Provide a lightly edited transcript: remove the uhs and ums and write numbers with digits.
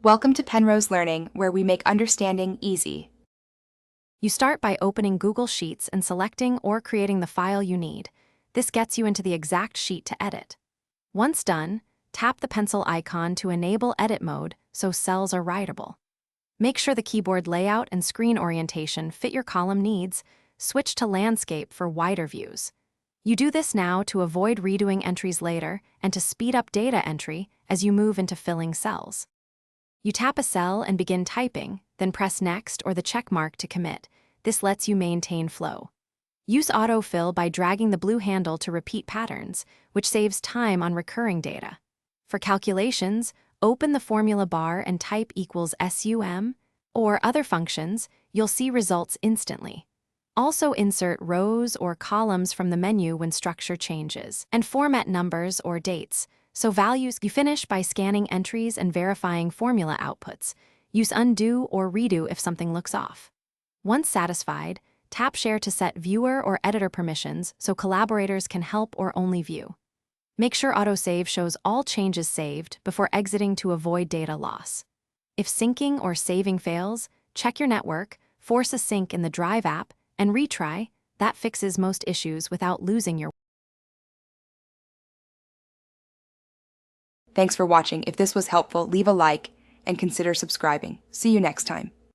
Welcome to Penrose Learning, where we make understanding easy. You start by opening Google Sheets and selecting or creating the file you need. This gets you into the exact sheet to edit. Once done, tap the pencil icon to enable edit mode so cells are writable. Make sure the keyboard layout and screen orientation fit your column needs. Switch to landscape for wider views. You do this now to avoid redoing entries later and to speed up data entry as you move into filling cells. You tap a cell and begin typing, then press Next or the check mark to commit. This lets you maintain flow. Use autofill by dragging the blue handle to repeat patterns, which saves time on recurring data. For calculations, open the formula bar and type equals SUM, or other functions, you'll see results instantly. Also insert rows or columns from the menu when structure changes, and format numbers or dates. So values, you finish by scanning entries and verifying formula outputs. Use undo or redo if something looks off. Once satisfied, tap Share to set viewer or editor permissions so collaborators can help or only view. Make sure autosave shows all changes saved before exiting to avoid data loss. If syncing or saving fails, check your network, force a sync in the Drive app, and retry. That fixes most issues without losing your. Thanks for watching. If this was helpful, leave a like and consider subscribing. See you next time.